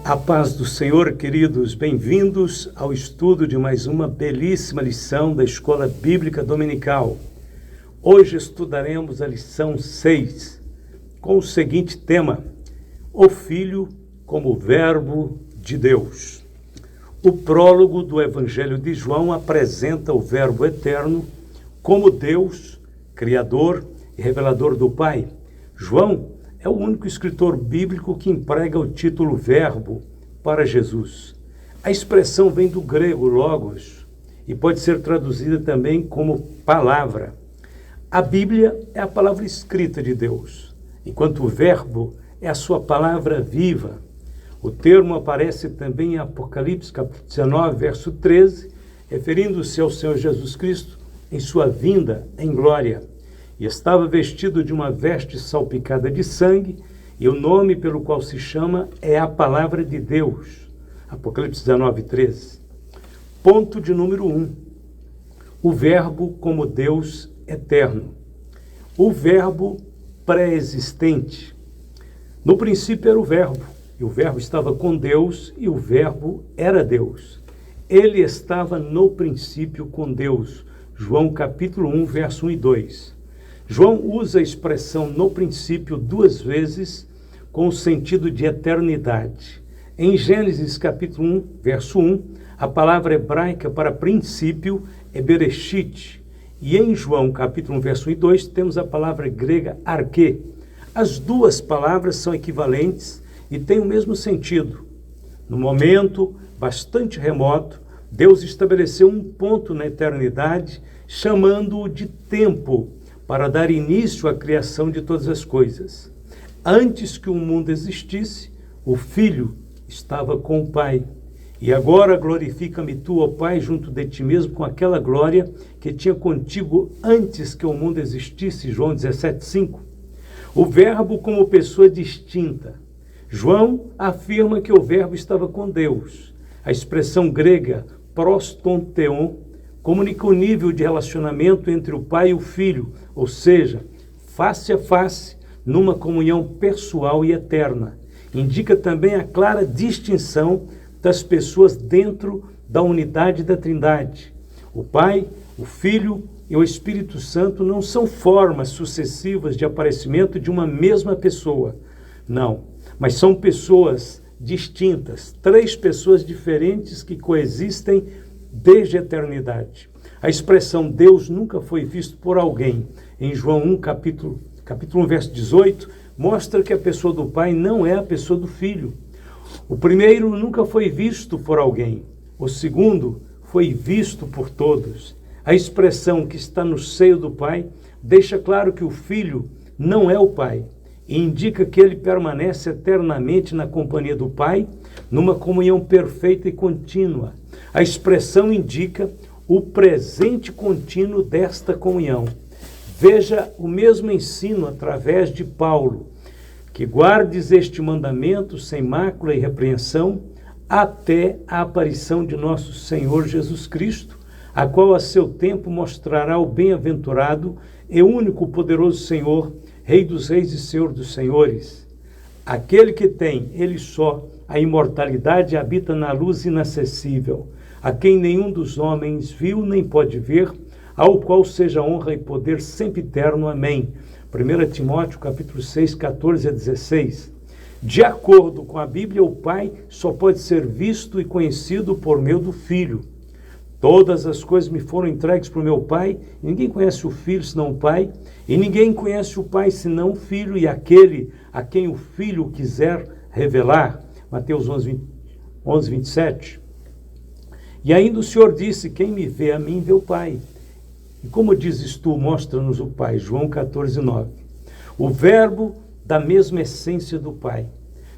A paz do Senhor, queridos, bem-vindos ao estudo de mais uma belíssima lição da Escola Bíblica Dominical. Hoje estudaremos a lição 6, com o seguinte tema: o Filho como Verbo de Deus. O prólogo do Evangelho de João apresenta o Verbo eterno como Deus, Criador e revelador do Pai. João é o único escritor bíblico que emprega o título Verbo para Jesus. A expressão vem do grego logos e pode ser traduzida também como palavra. A Bíblia é a palavra escrita de Deus, enquanto o Verbo é a sua palavra viva. O termo aparece também em Apocalipse, capítulo 19, verso 13, referindo-se ao Senhor Jesus Cristo em sua vinda em glória. E estava vestido de uma veste salpicada de sangue, e o nome pelo qual se chama é a Palavra de Deus. Apocalipse 19, 13. Ponto de número 1. O Verbo como Deus eterno. O Verbo pré-existente. No princípio era o Verbo, e o Verbo estava com Deus, e o Verbo era Deus. Ele estava no princípio com Deus. João capítulo 1, verso 1 e 2. João usa a expressão no princípio duas vezes com o sentido de eternidade. Em Gênesis capítulo 1, verso 1, a palavra hebraica para princípio é bereshit. E em João capítulo 1, verso 1 e 2, temos a palavra grega arquê. As duas palavras são equivalentes e têm o mesmo sentido. No momento bastante remoto, Deus estabeleceu um ponto na eternidade, chamando-o de tempo, para dar início à criação de todas as coisas. Antes que o mundo existisse, o Filho estava com o Pai. E agora glorifica-me tu, ó Pai, junto de ti mesmo, com aquela glória que tinha contigo antes que o mundo existisse. João 17,5. O Verbo como pessoa distinta. João afirma que o Verbo estava com Deus. A expressão grega prostonteon comunica o nível de relacionamento entre o Pai e o Filho, ou seja, face a face, numa comunhão pessoal e eterna. Indica também a clara distinção das pessoas dentro da unidade da Trindade. O Pai, o Filho e o Espírito Santo não são formas sucessivas de aparecimento de uma mesma pessoa, não, mas são pessoas distintas, três pessoas diferentes que coexistem desde a eternidade. A expressão Deus nunca foi visto por alguém, em João 1, capítulo 1, verso 18, mostra que a pessoa do Pai não é a pessoa do Filho. O primeiro nunca foi visto por alguém, o segundo foi visto por todos. A expressão que está no seio do Pai deixa claro que o Filho não é o Pai, e indica que ele permanece eternamente na companhia do Pai, numa comunhão perfeita e contínua. A expressão indica o presente contínuo desta comunhão. Veja o mesmo ensino através de Paulo, que guardes este mandamento sem mácula e repreensão até a aparição de nosso Senhor Jesus Cristo, a qual a seu tempo mostrará o bem-aventurado e único poderoso Senhor, Rei dos reis e Senhor dos senhores. Aquele que tem, ele só, a imortalidade habita na luz inacessível, a quem nenhum dos homens viu nem pode ver, ao qual seja honra e poder sempre eterno. Amém. 1 Timóteo capítulo 6, 14 a 16. De acordo com a Bíblia, o Pai só pode ser visto e conhecido por meio do Filho. Todas as coisas me foram entregues por meu Pai, ninguém conhece o Filho senão o Pai, e ninguém conhece o Pai senão o Filho e aquele a quem o Filho quiser revelar. Mateus 11, 27. E ainda o Senhor disse: quem me vê a mim, vê o Pai. E como dizes tu, mostra-nos o Pai. João 14, 9. O Verbo da mesma essência do Pai.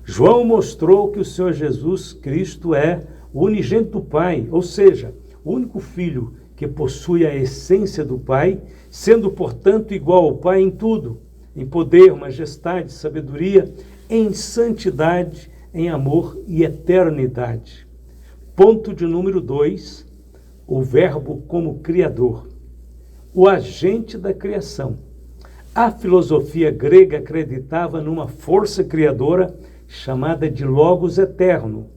João mostrou que o Senhor Jesus Cristo é o unigênito do Pai, ou seja, o único Filho que possui a essência do Pai, sendo, portanto, igual ao Pai em tudo, em poder, majestade, sabedoria, em santidade, em amor e eternidade. Ponto de número 2, o Verbo como Criador, o agente da criação. A filosofia grega acreditava numa força criadora chamada de Logos eterno.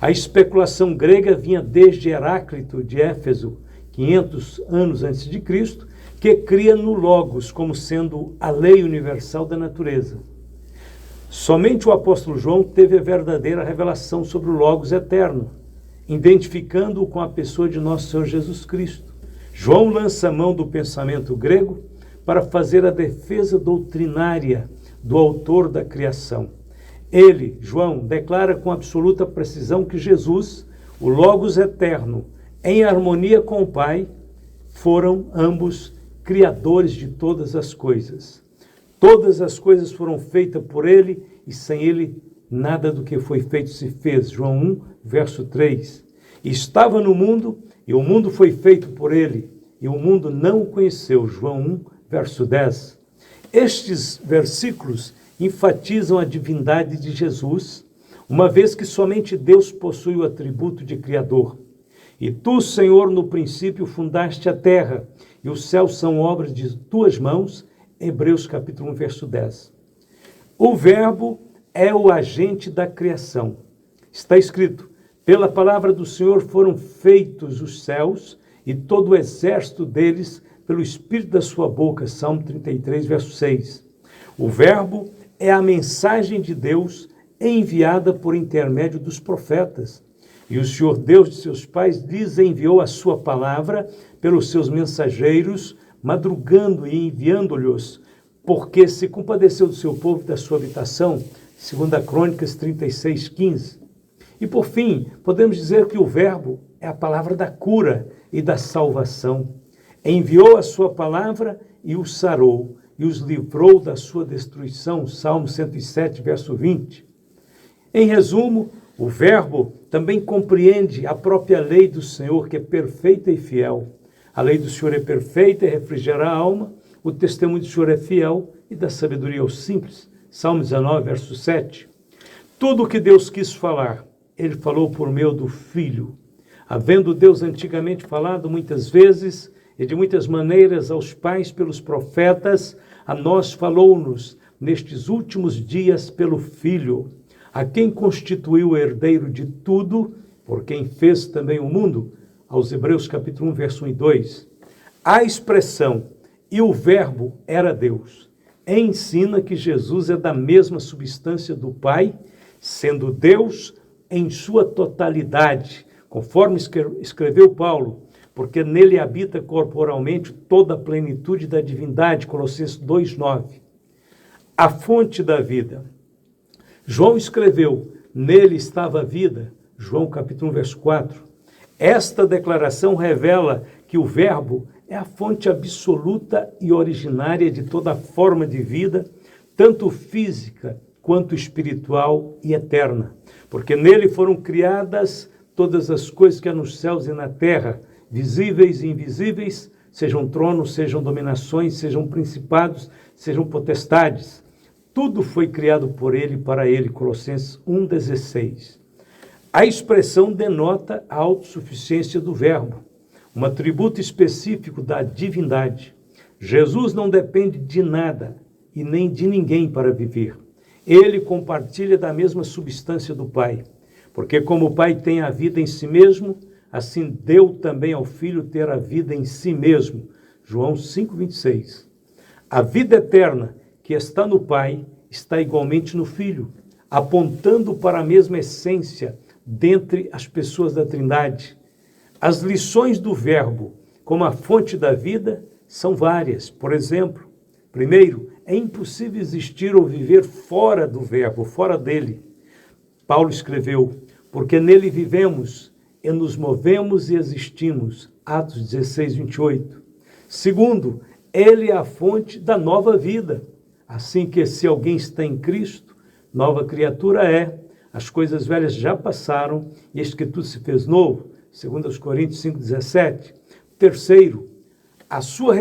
A especulação grega vinha desde Heráclito de Éfeso, 500 anos antes de Cristo, que cria no Logos como sendo a lei universal da natureza. Somente o apóstolo João teve a verdadeira revelação sobre o Logos eterno, identificando-o com a pessoa de nosso Senhor Jesus Cristo. João lança a mão do pensamento grego para fazer a defesa doutrinária do autor da criação. Ele, João, declara com absoluta precisão que Jesus, o Logos eterno, em harmonia com o Pai, foram ambos criadores de todas as coisas. Todas as coisas foram feitas por ele e sem ele nada do que foi feito se fez. João 1, verso 3. Estava no mundo e o mundo foi feito por ele e o mundo não o conheceu. João 1, verso 10. Estes versículos enfatizam a divindade de Jesus, uma vez que somente Deus possui o atributo de Criador. E tu, Senhor, no princípio fundaste a terra, e os céus são obras de tuas mãos. Hebreus capítulo 1, verso 10. O Verbo é o agente da criação. Está escrito: pela palavra do Senhor foram feitos os céus e todo o exército deles pelo Espírito da sua boca. Salmo 33, verso 6. O Verbo é a mensagem de Deus enviada por intermédio dos profetas. E o Senhor Deus de seus pais lhes enviou a sua palavra pelos seus mensageiros, madrugando e enviando-lhes, porque se compadeceu do seu povo e da sua habitação. 2 Crônicas 36, 15. E por fim, podemos dizer que o Verbo é a palavra da cura e da salvação. Enviou a sua palavra e os sarou, e os livrou da sua destruição. Salmo 107, verso 20. Em resumo, o Verbo também compreende a própria lei do Senhor, que é perfeita e fiel. A lei do Senhor é perfeita e refrigera a alma. O testemunho do Senhor é fiel e dá sabedoria aos simples. Salmo 19, verso 7. Tudo o que Deus quis falar, ele falou por meio do Filho. Havendo Deus antigamente falado muitas vezes e de muitas maneiras aos pais pelos profetas, a nós falou-nos nestes últimos dias pelo Filho, a quem constituiu o herdeiro de tudo, por quem fez também o mundo. Aos Hebreus capítulo 1, verso 1 e 2. A expressão "e o Verbo era Deus" ensina que Jesus é da mesma substância do Pai, sendo Deus em sua totalidade, conforme escreveu Paulo, porque nele habita corporalmente toda a plenitude da divindade, Colossenses 2:9. A fonte da vida. João escreveu: nele estava a vida, João capítulo 1, verso 4. Esta declaração revela que o Verbo é a fonte absoluta e originária de toda forma de vida, tanto física quanto espiritual e eterna, porque nele foram criadas todas as coisas que há nos céus e na terra, visíveis e invisíveis, sejam tronos, sejam dominações, sejam principados, sejam potestades. Tudo foi criado por ele e para ele, Colossenses 1,16. A expressão denota a autossuficiência do Verbo, um atributo específico da divindade. Jesus não depende de nada e nem de ninguém para viver. Ele compartilha da mesma substância do Pai, porque como o Pai tem a vida em si mesmo, assim deu também ao Filho ter a vida em si mesmo. João 5,26. A vida eterna que está no Pai está igualmente no Filho, apontando para a mesma essência dentre as pessoas da Trindade. As lições do Verbo como a fonte da vida são várias. Por exemplo, primeiro, é impossível existir ou viver fora do Verbo, fora dele. Paulo escreveu: porque nele vivemos e nos movemos e existimos. Atos 16, 28. Segundo, ele é a fonte da nova vida. Assim que se alguém está em Cristo, nova criatura é. As coisas velhas já passaram e eis que tudo se fez novo. 2 Coríntios 5,17. Terceiro, a sua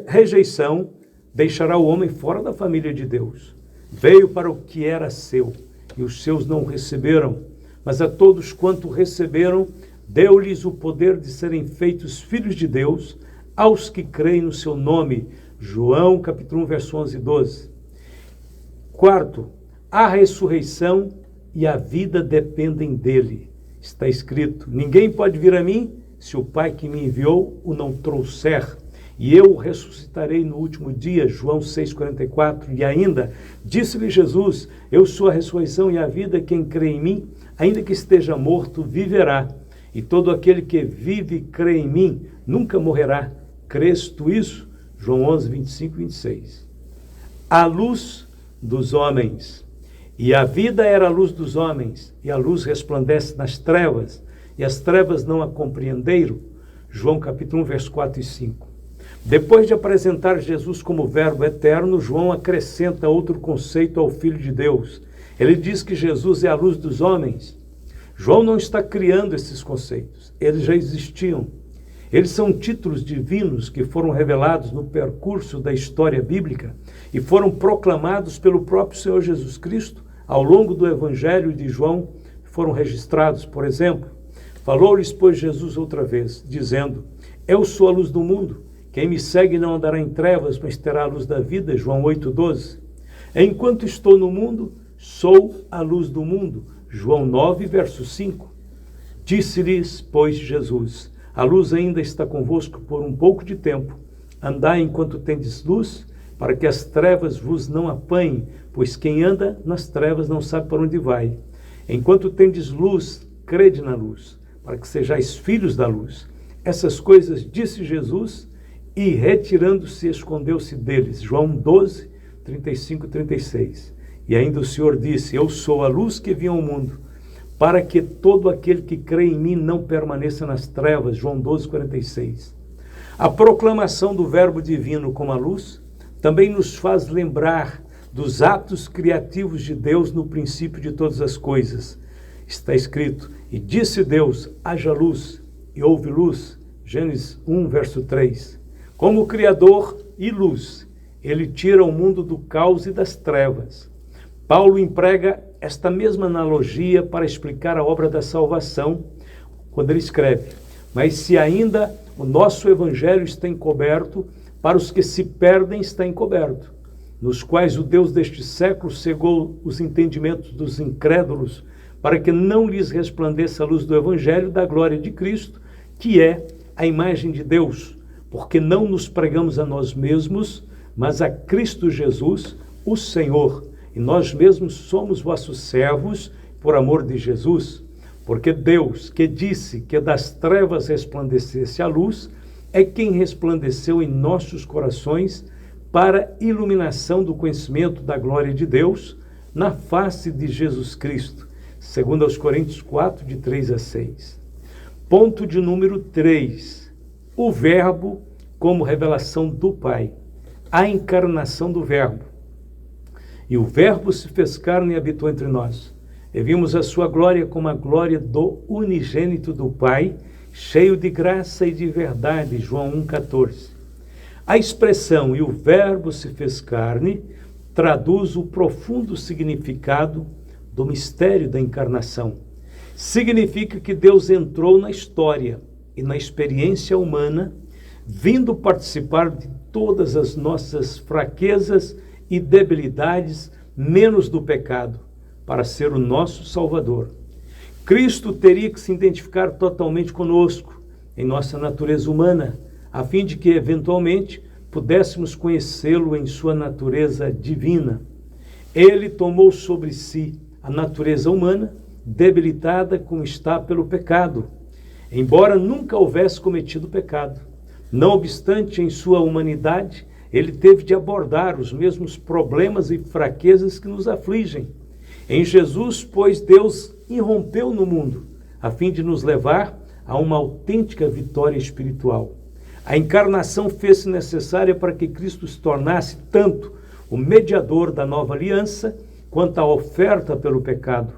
rejeição deixará o homem fora da família de Deus. Veio para o que era seu, e os seus não o receberam. Mas a todos quanto receberam, deu-lhes o poder de serem feitos filhos de Deus, aos que creem no seu nome. João capítulo 1, verso 11 e 12. Quarto, A ressurreição e a vida dependem dele. Está escrito: ninguém pode vir a mim se o Pai que me enviou o não trouxer. E eu o ressuscitarei no último dia, João 6,44. E ainda, disse-lhe Jesus: eu sou a ressurreição e a vida, quem crê em mim, ainda que esteja morto, viverá. E todo aquele que vive e crê em mim, nunca morrerá. Crês tu isso? João 11, 25 e 26. A luz dos homens. E a vida era a luz dos homens, e a luz resplandece nas trevas, e as trevas não a compreenderam. João capítulo 1, verso 4 e 5. Depois de apresentar Jesus como verbo eterno, João acrescenta outro conceito ao Filho de Deus. Ele diz que Jesus é a luz dos homens. João não está criando esses conceitos, eles já existiam. Eles são títulos divinos que foram revelados no percurso da história bíblica e foram proclamados pelo próprio Senhor Jesus Cristo ao longo do Evangelho de João. Foram registrados, por exemplo: falou-lhes, pois, Jesus outra vez, dizendo: eu sou a luz do mundo, quem me segue não andará em trevas, mas terá a luz da vida. João 8,12. Enquanto estou no mundo, sou a luz do mundo. João 9, verso 5. Disse-lhes, pois, Jesus: a luz ainda está convosco por um pouco de tempo. Andai enquanto tendes luz, para que as trevas vos não apanhem, pois quem anda nas trevas não sabe para onde vai. Enquanto tendes luz, crede na luz, para que sejais filhos da luz. Essas coisas disse Jesus, e retirando-se, escondeu-se deles. João 12, 35 e 36. E ainda o Senhor disse: eu sou a luz que vim ao mundo, para que todo aquele que crê em mim não permaneça nas trevas. João 12, 46. A proclamação do verbo divino como a luz também nos faz lembrar dos atos criativos de Deus no princípio de todas as coisas. Está escrito: e disse Deus, haja luz, e houve luz. Gênesis 1, verso 3. Como Criador e luz, ele tira o mundo do caos e das trevas. Paulo emprega esta mesma analogia para explicar a obra da salvação, quando ele escreve: mas se ainda o nosso evangelho está encoberto, para os que se perdem está encoberto, nos quais o Deus deste século cegou os entendimentos dos incrédulos, para que não lhes resplandeça a luz do evangelho da glória de Cristo, que é a imagem de Deus, porque não nos pregamos a nós mesmos, mas a Cristo Jesus, o Senhor, e nós mesmos somos vossos servos por amor de Jesus, porque Deus, que disse que das trevas resplandecesse a luz, é quem resplandeceu em nossos corações para iluminação do conhecimento da glória de Deus na face de Jesus Cristo. Segundo aos Coríntios 4, de 3 a 6. Ponto de número 3. O Verbo como revelação do Pai. A encarnação do Verbo. E o Verbo se fez carne e habitou entre nós. E vimos a sua glória como a glória do unigênito do Pai, cheio de graça e de verdade. João 1,14. A expressão "e o Verbo se fez carne" traduz o profundo significado do mistério da encarnação. Significa que Deus entrou na história e na experiência humana, vindo participar de todas as nossas fraquezas e debilidades, menos do pecado, para ser o nosso Salvador. Cristo teria que se identificar totalmente conosco, em nossa natureza humana, a fim de que, eventualmente, pudéssemos conhecê-lo em sua natureza divina. Ele tomou sobre si a natureza humana, debilitada como está pelo pecado, embora nunca houvesse cometido pecado. Não obstante, em sua humanidade, ele teve de abordar os mesmos problemas e fraquezas que nos afligem. Em Jesus, pois, Deus irrompeu no mundo, a fim de nos levar a uma autêntica vitória espiritual. A encarnação fez-se necessária para que Cristo se tornasse tanto o mediador da nova aliança, quanto a oferta pelo pecado.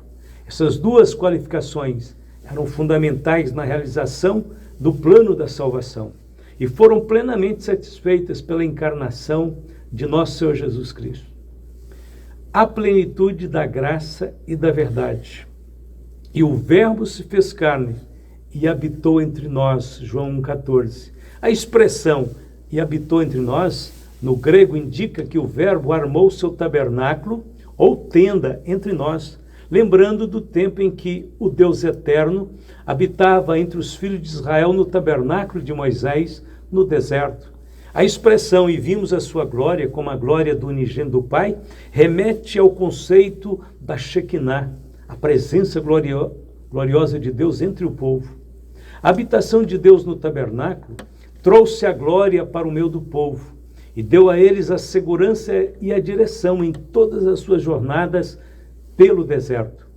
Essas duas qualificações eram fundamentais na realização do plano da salvação e foram plenamente satisfeitas pela encarnação de nosso Senhor Jesus Cristo. A plenitude da graça e da verdade. E o Verbo se fez carne e habitou entre nós. João 1,14. A expressão "e habitou entre nós", no grego, indica que o Verbo armou seu tabernáculo, ou tenda entre nós, lembrando do tempo em que o Deus eterno habitava entre os filhos de Israel no tabernáculo de Moisés, no deserto. A expressão "e vimos a sua glória", como a glória do unigênito do Pai, remete ao conceito da Shekinah, a presença gloriosa de Deus entre o povo. A habitação de Deus no tabernáculo trouxe a glória para o meio do povo e deu a eles a segurança e a direção em todas as suas jornadas pelo deserto.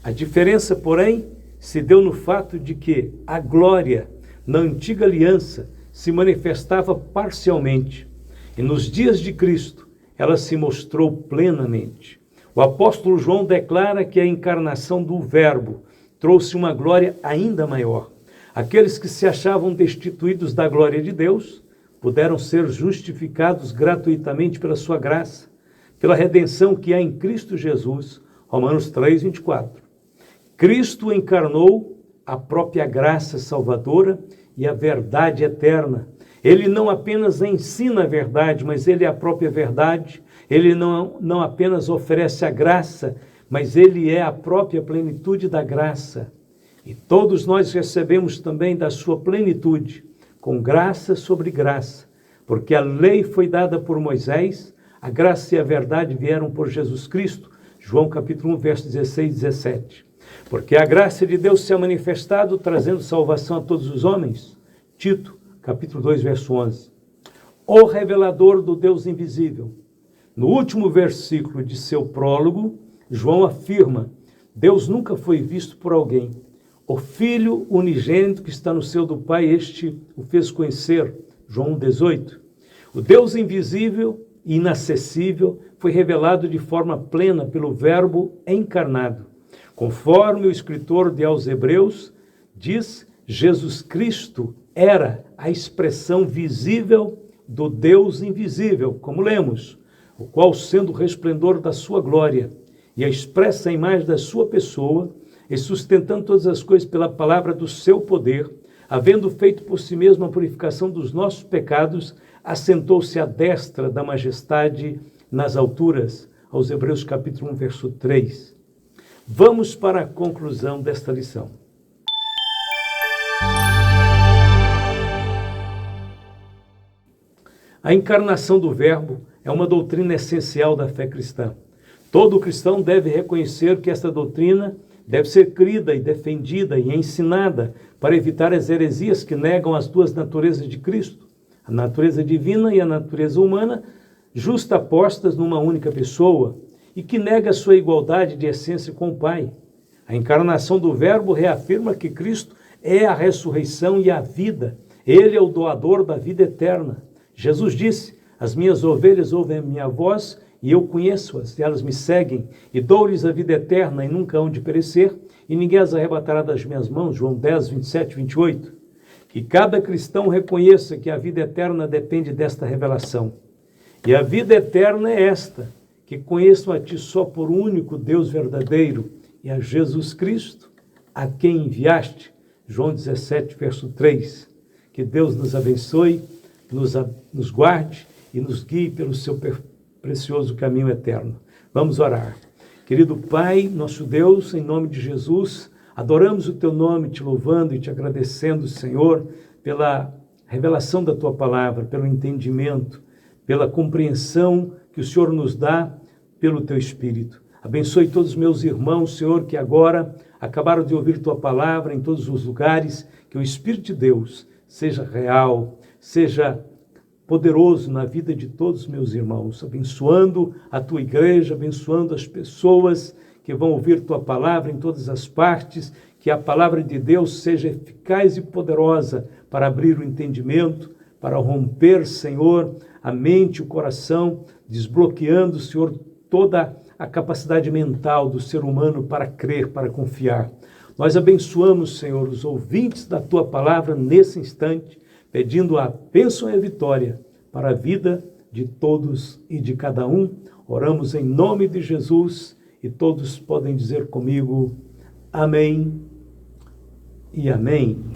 A diferença, porém, se deu no fato de que a glória na antiga aliança se manifestava parcialmente e nos dias de Cristo ela se mostrou plenamente. O apóstolo João declara que a encarnação do Verbo trouxe uma glória ainda maior. Aqueles que se achavam destituídos da glória de Deus puderam ser justificados gratuitamente pela sua graça, pela redenção que há em Cristo Jesus. Romanos 3, 24. Cristo encarnou a própria graça salvadora e a verdade eterna. Ele não apenas ensina a verdade, mas ele é a própria verdade. Ele não apenas oferece a graça, mas ele é a própria plenitude da graça. E todos nós recebemos também da sua plenitude, com graça sobre graça, porque a lei foi dada por Moisés, a graça e a verdade vieram por Jesus Cristo. João capítulo 1, versos 16 e 17. Porque a graça de Deus se é manifestado, trazendo salvação a todos os homens. Tito, capítulo 2, verso 11. O revelador do Deus invisível. No último versículo de seu prólogo, João afirma: Deus nunca foi visto por alguém. O Filho unigênito que está no seio do Pai, este o fez conhecer. João 18. O Deus invisível e inacessível foi revelado de forma plena pelo Verbo encarnado. Conforme o escritor aos Hebreus diz, Jesus Cristo era a expressão visível do Deus invisível, como lemos, o qual, sendo o resplendor da sua glória e a expressa imagem da sua pessoa, e sustentando todas as coisas pela palavra do seu poder, havendo feito por si mesmo a purificação dos nossos pecados, assentou-se à destra da majestade nas alturas. Aos Hebreus capítulo 1, verso 3. Vamos para a conclusão desta lição. A encarnação do Verbo é uma doutrina essencial da fé cristã. Todo cristão deve reconhecer que esta doutrina deve ser crida e defendida e ensinada para evitar as heresias que negam as duas naturezas de Cristo, a natureza divina e a natureza humana, justapostas numa única pessoa, e que nega a sua igualdade de essência com o Pai. A encarnação do Verbo reafirma que Cristo é a ressurreição e a vida. Ele é o doador da vida eterna. Jesus disse: as minhas ovelhas ouvem a minha voz, e eu conheço-as, e elas me seguem, e dou-lhes a vida eterna, e nunca hão de perecer, e ninguém as arrebatará das minhas mãos. João 10, 27, 28. Que cada cristão reconheça que a vida eterna depende desta revelação. E a vida eterna é esta: que conheçam a ti só por único Deus verdadeiro, e a Jesus Cristo, a quem enviaste. João 17, verso 3. Que Deus nos abençoe, nos guarde e nos guie pelo seu precioso caminho eterno. Vamos orar. Querido Pai, nosso Deus, em nome de Jesus, adoramos o teu nome, te louvando e te agradecendo, Senhor, pela revelação da tua palavra, pelo entendimento, pela compreensão que o Senhor nos dá pelo teu Espírito. Abençoe todos os meus irmãos, Senhor, que agora acabaram de ouvir tua palavra em todos os lugares, que o Espírito de Deus seja real, seja poderoso na vida de todos os meus irmãos, abençoando a tua igreja, abençoando as pessoas que vão ouvir tua palavra em todas as partes, que a palavra de Deus seja eficaz e poderosa para abrir o entendimento, para romper, Senhor, a mente e o coração, desbloqueando, Senhor, toda a capacidade mental do ser humano para crer, para confiar. Nós abençoamos, Senhor, os ouvintes da tua palavra nesse instante, pedindo a bênção e a vitória para a vida de todos e de cada um. Oramos em nome de Jesus e todos podem dizer comigo: amém e amém.